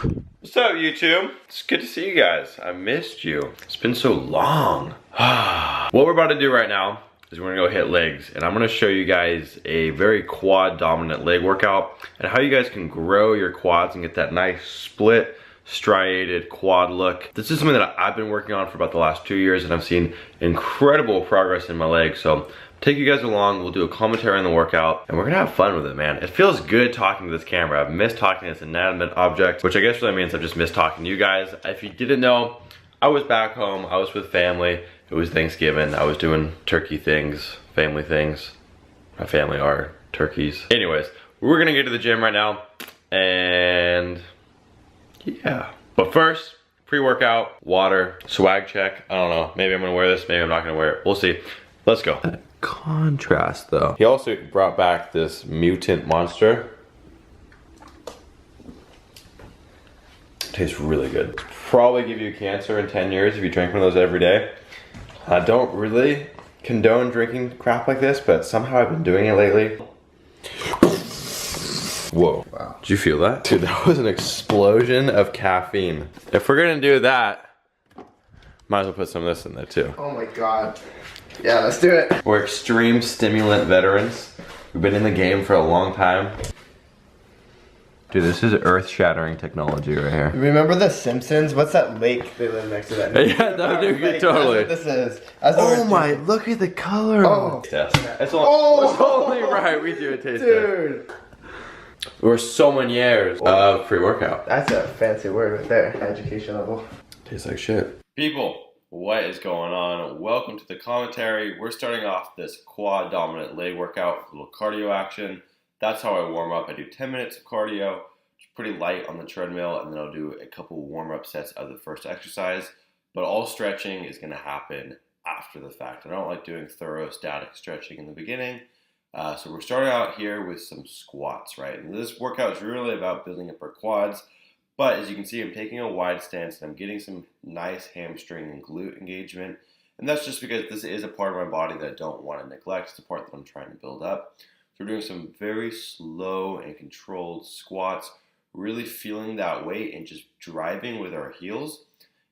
What's up, YouTube? It's good to see you guys. I missed you. It's been so long. What we're about to do right now is we're gonna go hit legs, and I'm gonna show you guys a very quad dominant leg workout and how you guys can grow your quads and get that nice split striated quad look. This is something that I've been working on for about the last 2 years, and I've seen incredible progress in my legs. So take you guys along, we'll do a commentary on the workout, and we're gonna have fun with it, man. It feels good talking to this camera. I've missed talking to this inanimate object, which I guess really means I've just missed talking to you guys. If you didn't know, I was back home, I was with family. It was Thanksgiving, I was doing turkey things, family things. My family are turkeys. Anyways, we're gonna get to the gym right now, and yeah. But first, pre-workout, water, swag check. I don't know, maybe I'm gonna wear this, maybe I'm not gonna wear it. We'll see. Let's go. Contrast though. He also brought back this mutant monster. Tastes really good. Probably give you cancer in 10 years if you drink one of those every day. I don't really condone drinking crap like this, but somehow I've been doing it lately. Whoa. Wow. Did you feel that? Dude, that was an explosion of caffeine. If we're gonna do that, might as well put some of this in there too. Oh my god. Yeah, let's do it. We're extreme stimulant veterans. We've been in the game for a long time. Dude, this is earth-shattering technology right here. Remember The Simpsons? What's that lake they live next to that? Yeah, that would do totally. That's what this is. That's what Oh my, look at the color. Oh. Yes. It's only right we do a taste test. Dude. We're so many years of pre-workout. That's a fancy word right there. Education level. Tastes like shit. People, what is going on? Welcome to the commentary. We're starting off this quad dominant leg workout with a little cardio action. That's how I warm up. I do 10 minutes of cardio, which is pretty light on the treadmill, and then I'll do a couple warm-up sets of the first exercise. But all stretching is gonna happen after the fact. I don't like doing thorough static stretching in the beginning. So we're starting out here with some squats, right? And this workout is really about building up our quads. But as you can see, I'm taking a wide stance and I'm getting some nice hamstring and glute engagement. And that's just because this is a part of my body that I don't want to neglect. It's the part that I'm trying to build up. So we're doing some very slow and controlled squats, really feeling that weight and just driving with our heels.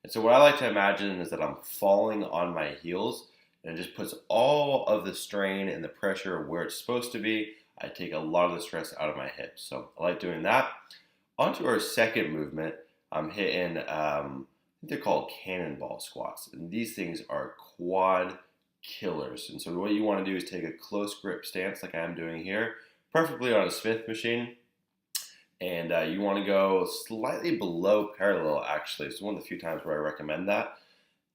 And so what I like to imagine is that I'm falling on my heels, and it just puts all of the strain and the pressure where it's supposed to be. I take a lot of the stress out of my hips. So I like doing that. On to our second movement, I'm hitting, I think they're called Cannonball Squats. And these things are quad killers. And so what you want to do is take a close grip stance like I'm doing here, preferably on a Smith machine. And you want to go slightly below parallel, actually. It's one of the few times where I recommend that.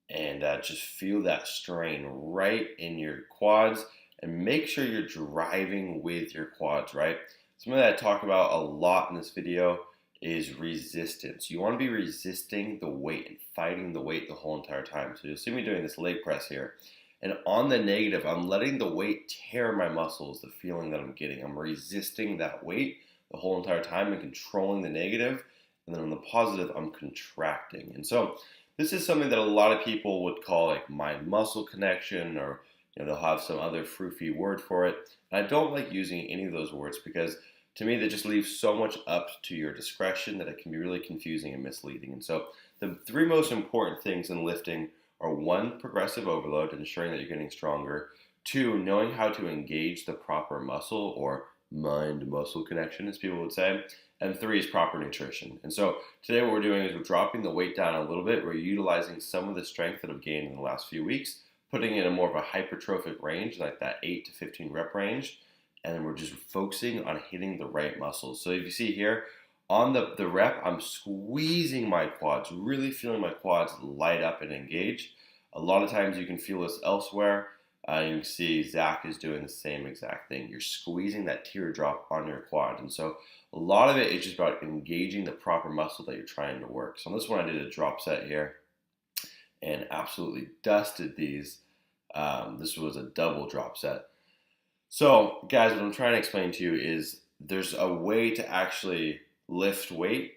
And just feel that strain right in your quads, and make sure you're driving with your quads, right? Something that I talk about a lot in this video is resistance. You want to be resisting the weight and fighting the weight the whole entire time. So you'll see me doing this leg press here. And on the negative, I'm letting the weight tear my muscles, the feeling that I'm getting. I'm resisting that weight the whole entire time and controlling the negative. And then on the positive, I'm contracting. And so this is something that a lot of people would call like mind-muscle connection, or they'll have some other froofy word for it. And I don't like using any of those words because to me they just leave so much up to your discretion that it can be really confusing and misleading. And so the three most important things in lifting are: 1, progressive overload, ensuring that you're getting stronger; 2, knowing how to engage the proper muscle, or mind-muscle connection as people would say; and 3 is proper nutrition. And so today what we're doing is we're dropping the weight down a little bit. We're utilizing some of the strength that I've gained in the last few weeks, putting it in a more of a hypertrophic range, like that 8 to 15 rep range. And then we're just focusing on hitting the right muscles. So if you see here, on the rep, I'm squeezing my quads, really feeling my quads light up and engage. A lot of times you can feel this elsewhere. You can see Zach is doing the same exact thing. You're squeezing that teardrop on your quad. And so a lot of it is just about engaging the proper muscle that you're trying to work. So on this one, I did a drop set here and absolutely dusted these. This was a double drop set. So guys, what I'm trying to explain to you is there's a way to actually lift weight,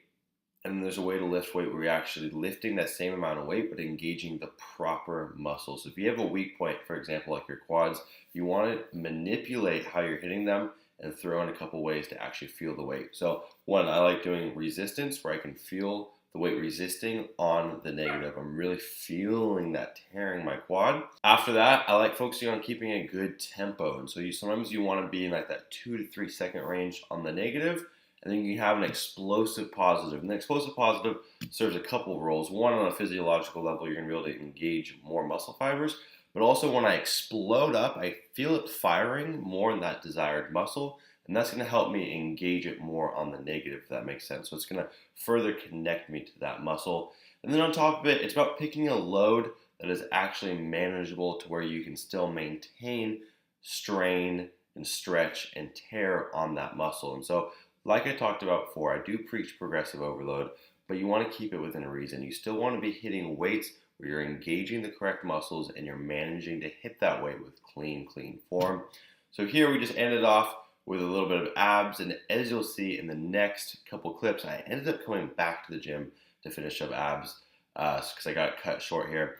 and there's a way to lift weight where you're actually lifting that same amount of weight but engaging the proper muscles. If you have a weak point, for example, like your quads, you want to manipulate how you're hitting them and throw in a couple ways to actually feel the weight. So one, I like doing resistance where I can feel the weight resisting on the negative. I'm really feeling that tearing my quad. After that, I like focusing on keeping a good tempo. And so sometimes you want to be in like that 2 to 3 second range on the negative, and then you have an explosive positive. And the explosive positive serves a couple of roles. One, on a physiological level, you're going to be able to engage more muscle fibers. But also when I explode up, I feel it firing more in that desired muscle. And that's going to help me engage it more on the negative, if that makes sense. So it's going to further connect me to that muscle. And then on top of it, it's about picking a load that is actually manageable to where you can still maintain strain and stretch and tear on that muscle. And so, like I talked about before, I do preach progressive overload, but you want to keep it within a reason. You still want to be hitting weights where you're engaging the correct muscles and you're managing to hit that weight with clean form. So here we just ended off with a little bit of abs, and as you'll see in the next couple clips, I ended up coming back to the gym to finish up abs because I got cut short here.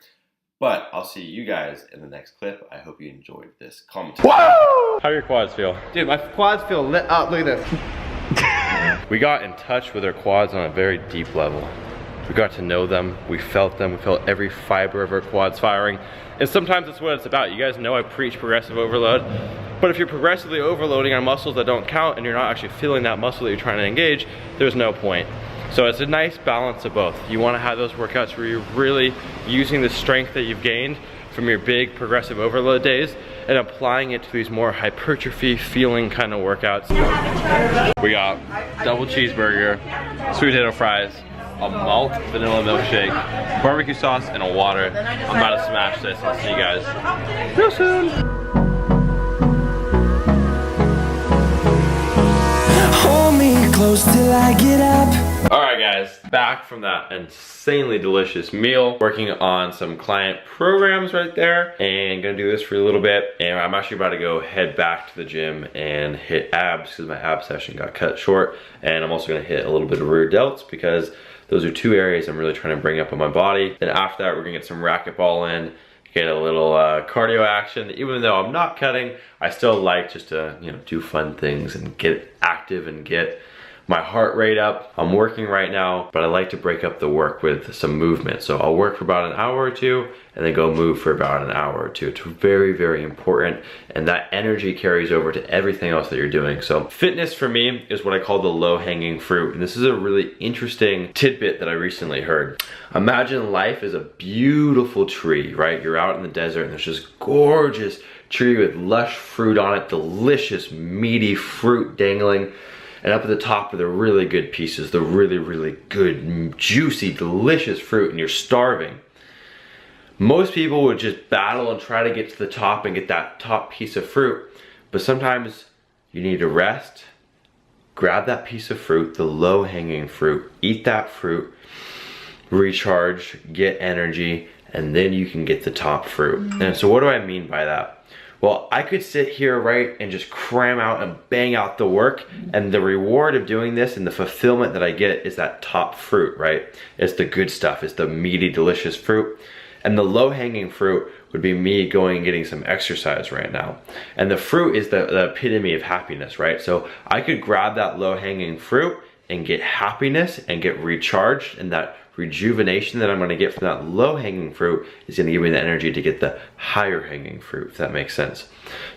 But I'll see you guys in the next clip. I hope you enjoyed this commentary. How do your quads feel? Dude, my quads feel lit up. Look at this. We got in touch with our quads on a very deep level. We got to know them, we felt every fiber of our quads firing. And sometimes that's what it's about. You guys know I preach progressive overload, but if you're progressively overloading on muscles that don't count and you're not actually feeling that muscle that you're trying to engage, there's no point. So it's a nice balance of both. You wanna have those workouts where you're really using the strength that you've gained from your big progressive overload days and applying it to these more hypertrophy feeling kind of workouts. We got double cheeseburger, sweet potato fries, a malt vanilla milkshake, barbecue sauce, and a water. I'm about to smash this. I'll see you guys real soon. Hold me close till I get up. All right, guys, back from that insanely delicious meal, working on some client programs right there, and gonna do this for a little bit. And I'm actually about to go head back to the gym and hit abs because my ab session got cut short. And I'm also gonna hit a little bit of rear delts because those are two areas I'm really trying to bring up on my body. Then after that, we're gonna get some racquetball in, get a little cardio action. Even though I'm not cutting, I still like just to do fun things and get active and get my heart rate up. I'm working right now, but I like to break up the work with some movement. So I'll work for about an hour or two and then go move for about an hour or two. It's very, very important. And that energy carries over to everything else that you're doing. So fitness for me is what I call the low hanging fruit. And this is a really interesting tidbit that I recently heard. Imagine life is a beautiful tree, right? You're out in the desert and there's this gorgeous tree with lush fruit on it, delicious meaty fruit dangling. And up at the top are the really good pieces, the really, really good, juicy, delicious fruit, and you're starving. Most people would just battle and try to get to the top and get that top piece of fruit. But sometimes you need to rest, grab that piece of fruit, the low-hanging fruit, eat that fruit, recharge, get energy, and then you can get the top fruit. And so what do I mean by that? Well, I could sit here, right, and just cram out and bang out the work, and the reward of doing this and the fulfillment that I get is that top fruit, right? It's the good stuff, it's the meaty, delicious fruit. And the low-hanging fruit would be me going and getting some exercise right now. And the fruit is the epitome of happiness, right? So I could grab that low-hanging fruit and get happiness and get recharged, and that rejuvenation that I'm gonna get from that low-hanging fruit is gonna give me the energy to get the higher-hanging fruit, if that makes sense.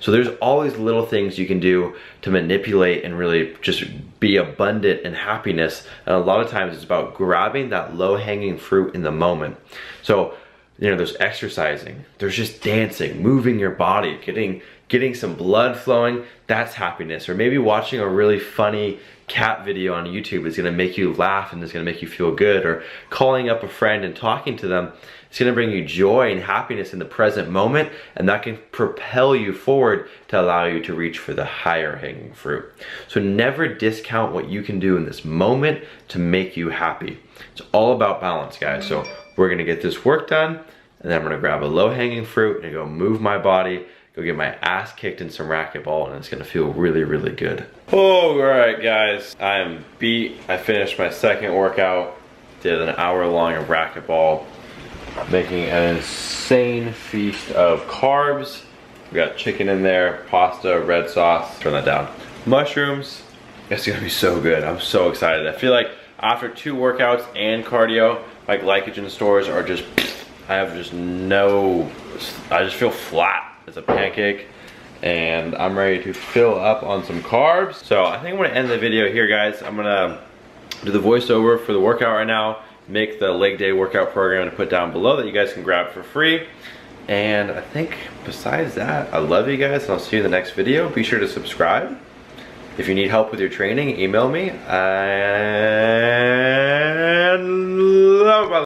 So there's always little things you can do to manipulate and really just be abundant in happiness. And a lot of times it's about grabbing that low-hanging fruit in the moment. So, there's exercising, there's just dancing, moving your body, getting some blood flowing, that's happiness. Or maybe watching a really funny cat video on YouTube is gonna make you laugh and it's gonna make you feel good. Or calling up a friend and talking to them, it's gonna bring you joy and happiness in the present moment, and that can propel you forward to allow you to reach for the higher hanging fruit. So never discount what you can do in this moment to make you happy. It's all about balance, guys. So we're gonna get this work done, and then I'm gonna grab a low-hanging fruit and go move my body, go get my ass kicked in some racquetball, and it's gonna feel really, really good. Oh, all right, guys, I am beat. I finished my second workout, did an hour long of racquetball, making an insane feast of carbs. We got chicken in there, pasta, red sauce. Turn that down. mushrooms. It's gonna be so good. I'm so excited. I feel like after 2 workouts and cardio, my glycogen stores are just, I just feel flat as a pancake, and I'm ready to fill up on some carbs. So I think I'm gonna end the video here, guys. I'm gonna do the voiceover for the workout right now, make the leg day workout program to put down below that you guys can grab for free. And I think besides that, I love you guys, and I'll see you in the next video. Be sure to subscribe. If you need help with your training, email me. And